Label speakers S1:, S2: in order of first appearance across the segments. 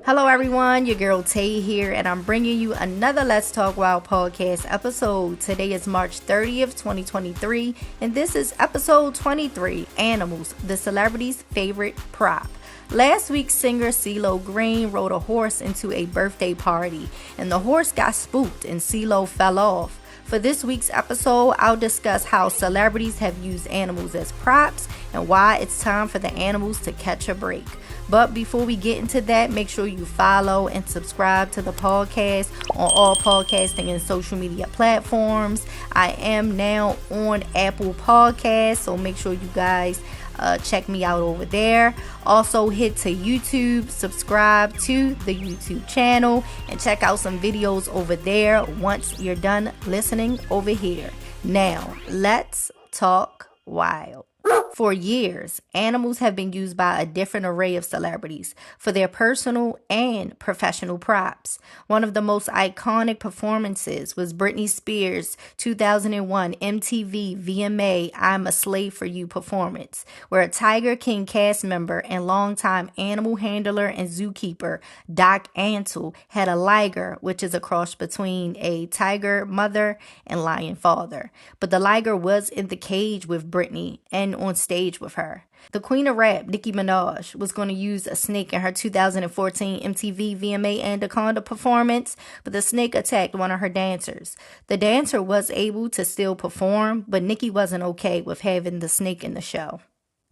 S1: Hello everyone, your girl Tay here, and I'm bringing you another Let's Talk Wild podcast episode. Today is March 30th, 2023, and this is episode 23, Animals, the celebrity's favorite prop. Last week, singer CeeLo Green rode a horse into a birthday party, and the horse got spooked and CeeLo fell off. For this week's episode, I'll discuss how celebrities have used animals as props and why it's time for the animals to catch a break. But before we get into that, make sure you follow and subscribe to the podcast on all podcasting and social media platforms. I am now on Apple Podcasts, so make sure you guys check me out over there. Also hit to YouTube, subscribe to the YouTube channel, and check out some videos over there once you're done listening over here. Now, let's talk wild. For years, animals have been used by a different array of celebrities for their personal and professional props. One of the most iconic performances was Britney Spears' 2001 MTV VMA I'm a Slave for You performance, where a Tiger King cast member and longtime animal handler and zookeeper Doc Antle had a liger, which is a cross between a tiger mother and lion father. But the liger was in the cage with Britney and on stage with her. The queen of rap, Nicki Minaj, was going to use a snake in her 2014 MTV VMA Anaconda performance, but the snake attacked one of her dancers. The dancer was able to still perform, but Nicki wasn't okay with having the snake in the show.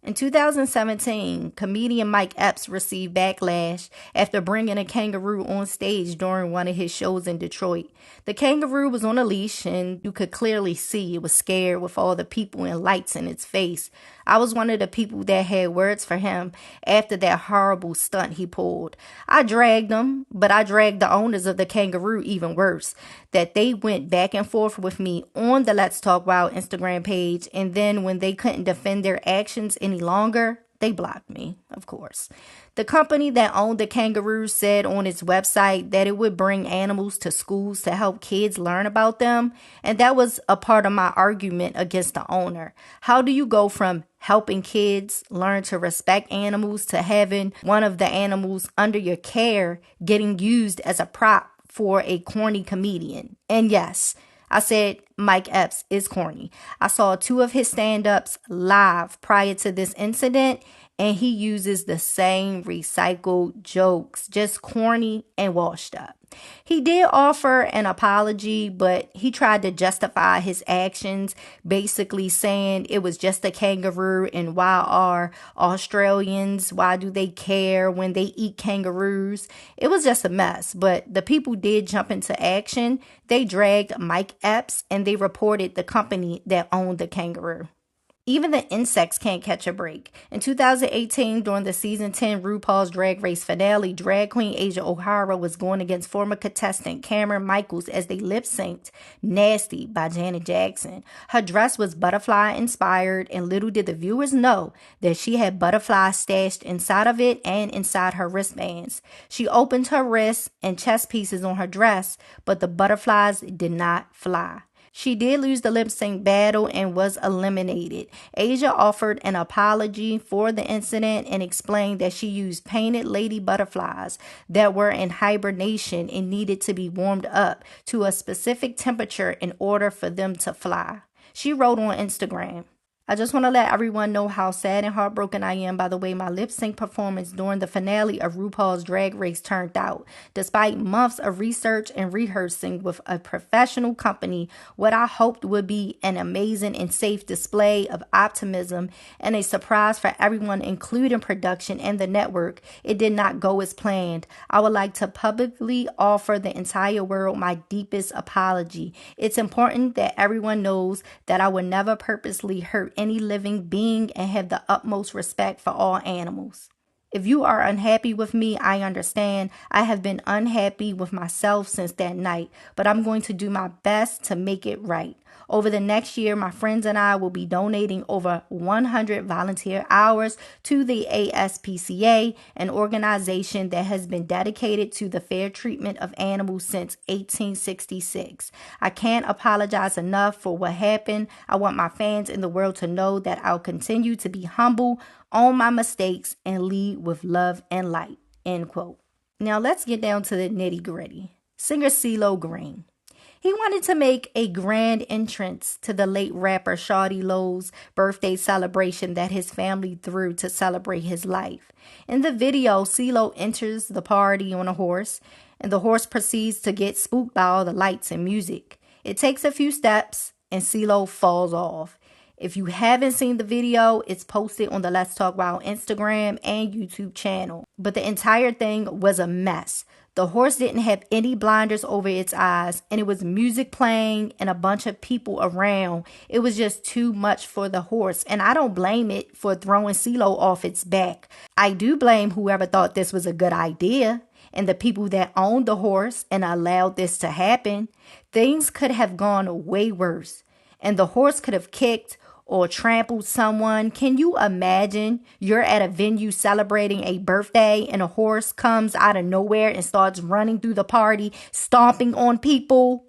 S1: In 2017, comedian Mike Epps received backlash after bringing a kangaroo on stage during one of his shows in Detroit. The kangaroo was on a leash, and you could clearly see it was scared with all the people and lights in its face. I was one of the people that had words for him after that horrible stunt he pulled. I dragged him, but I dragged the owners of the kangaroo even worse, that they went back and forth with me on the Let's Talk Wild Instagram page, and then when they couldn't defend their actions any longer, they blocked me, of course. The company that owned the kangaroos said on its website that it would bring animals to schools to help kids learn about them, and that was a part of my argument against the owner. How do you go from helping kids learn to respect animals to having one of the animals under your care getting used as a prop for a corny comedian? And yes, I said Mike Epps is corny. I saw 2 of his stand-ups live prior to this incident, and he uses the same recycled jokes, just corny and washed up. He did offer an apology, but he tried to justify his actions, basically saying it was just a kangaroo, and why are Australians, why do they care when they eat kangaroos? It was just a mess, but the people did jump into action. They dragged Mike Epps, and they reported the company that owned the kangaroo. Even the insects can't catch a break. In 2018, during the season 10 RuPaul's Drag Race finale, drag queen Asia O'Hara was going against former contestant Cameron Michaels as they lip-synced Nasty by Janet Jackson. Her dress was butterfly inspired, and little did the viewers know that she had butterflies stashed inside of it and inside her wristbands. She opened her wrists and chest pieces on her dress, but the butterflies did not fly. She did lose the lip sync battle and was eliminated. Asia offered an apology for the incident and explained that she used painted lady butterflies that were in hibernation and needed to be warmed up to a specific temperature in order for them to fly. She wrote on Instagram, I just want to let everyone know how sad and heartbroken I am by the way my lip sync performance during the finale of RuPaul's Drag Race turned out. Despite months of research and rehearsing with a professional company, what I hoped would be an amazing and safe display of optimism and a surprise for everyone, including production and the network, it did not go as planned. I would like to publicly offer the entire world my deepest apology. It's important that everyone knows that I would never purposely hurt any living being and have the utmost respect for all animals. If you are unhappy with me, I understand. I have been unhappy with myself since that night, but I'm going to do my best to make it right. Over the next year, my friends and I will be donating over 100 volunteer hours to the ASPCA, an organization that has been dedicated to the fair treatment of animals since 1866. I can't apologize enough for what happened. I want my fans in the world to know that I'll continue to be humble, own my mistakes, and lead with love and light. End quote. Now let's get down to the nitty gritty. Singer CeeLo Green. He wanted to make a grand entrance to the late rapper Shawty Lo's birthday celebration that his family threw to celebrate his life. In the video, CeeLo enters the party on a horse, and the horse proceeds to get spooked by all the lights and music. It takes a few steps, and CeeLo falls off. If you haven't seen the video, it's posted on the Let's Talk Wild Instagram and YouTube channel. But the entire thing was a mess. The horse didn't have any blinders over its eyes, and it was music playing and a bunch of people around. It was just too much for the horse, and I don't blame it for throwing CeeLo off its back. I do blame whoever thought this was a good idea and the people that owned the horse and allowed this to happen. Things could have gone way worse, and the horse could have kicked or trampled someone. Can you imagine you're at a venue celebrating a birthday and a horse comes out of nowhere and starts running through the party, stomping on people?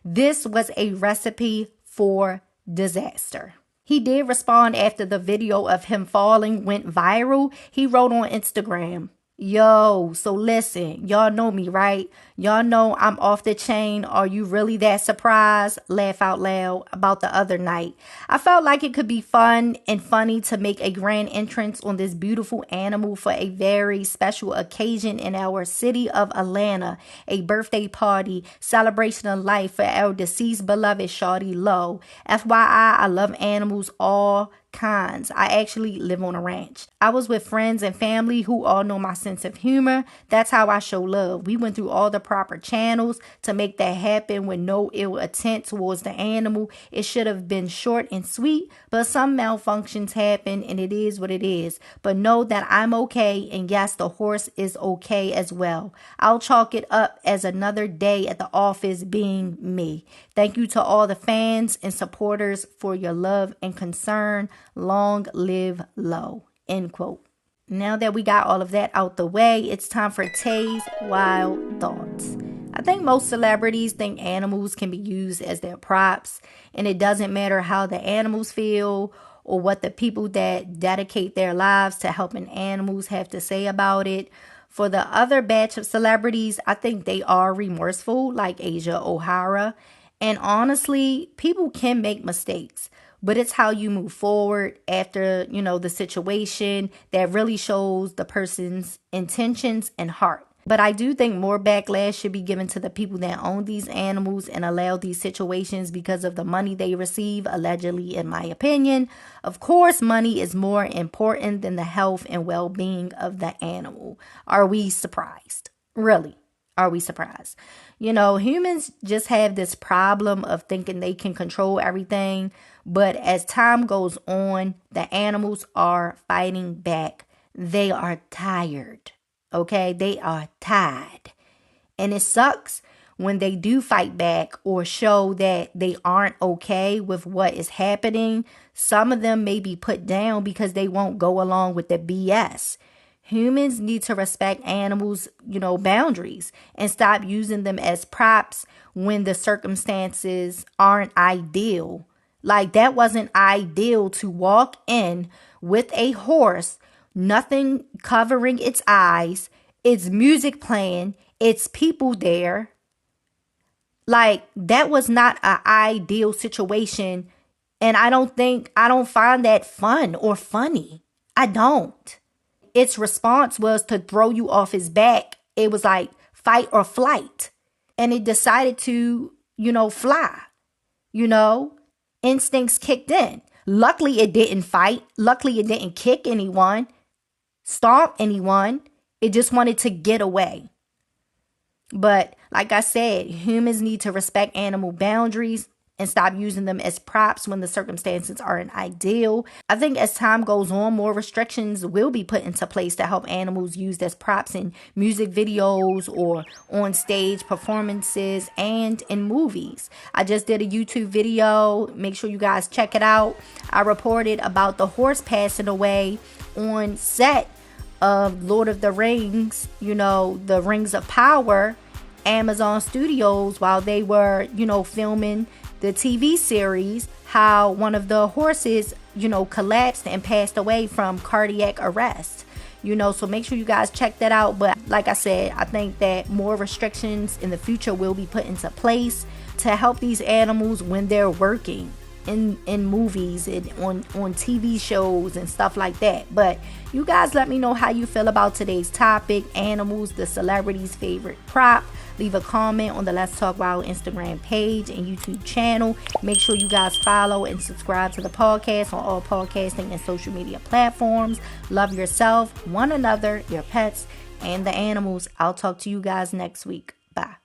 S1: This was a recipe for disaster. He did respond after the video of him falling went viral. He wrote on Instagram, "Yo, so listen, y'all know me, right? Y'all know I'm off the chain. Are you really that surprised? Laugh out loud about the other night. I felt like it could be fun and funny to make a grand entrance on this beautiful animal for a very special occasion in our city of Atlanta, a birthday party, celebration of life for our deceased beloved Shawty Lo. FYI, I love animals all kinds. I actually live on a ranch. I was with friends and family who all know my sense of humor. That's how I show love. We went through all the proper channels to make that happen with no ill intent towards the animal. It should have been short and sweet, but some malfunctions happen and it is what it is. But know that I'm okay, and yes, the horse is okay as well. I'll chalk it up as another day at the office being me. Thank you to all the fans and supporters for your love and concern. Long live Lo." End quote. Now that we got all of that out the way, it's time for Tay's Wild Thoughts. I think most celebrities think animals can be used as their props, and it doesn't matter how the animals feel or what the people that dedicate their lives to helping animals have to say about it. For the other batch of celebrities, I think they are remorseful, like Asia O'Hara. And honestly, people can make mistakes, but it's how you move forward after, the situation that really shows the person's intentions and heart. But I do think more backlash should be given to the people that own these animals and allow these situations because of the money they receive, allegedly, in my opinion. Of course, money is more important than the health and well-being of the animal. Are we surprised? Really? Are we surprised? Humans just have this problem of thinking they can control everything. But as time goes on, the animals are fighting back. They are tired. Okay? They are tired. And it sucks when they do fight back or show that they aren't okay with what is happening. Some of them may be put down because they won't go along with the BS. Humans need to respect animals, boundaries and stop using them as props when the circumstances aren't ideal. Like, that wasn't ideal to walk in with a horse, nothing covering its eyes, it's music playing, it's people there. Like, that was not an ideal situation. And I don't find that fun or funny. I don't. Its response was to throw you off his back. It was like fight or flight. And it decided to, fly. Instincts kicked in. Luckily, it didn't fight. Luckily, it didn't kick anyone, stomp anyone. It just wanted to get away. But like I said, humans need to respect animal boundaries and stop using them as props when the circumstances aren't ideal. I think as time goes on, more restrictions will be put into place to help animals used as props in music videos or on stage performances and in movies. I just did a YouTube video. Make sure you guys check it out. I reported about the horse passing away on set of Lord of the Rings, the Rings of Power, Amazon Studios, while they were, filming the TV series, how one of the horses, collapsed and passed away from cardiac arrest. So make sure you guys check that out. But like I said, I think that more restrictions in the future will be put into place to help these animals when they're working in movies and on TV shows and stuff like that. But you guys let me know how you feel about today's topic, animals, the celebrity's favorite prop. Leave a comment on the Let's Talk Wild Instagram page and YouTube channel. Make sure you guys follow and subscribe to the podcast on all podcasting and social media platforms. Love yourself, one another, your pets, and the animals. I'll talk to you guys next week. Bye.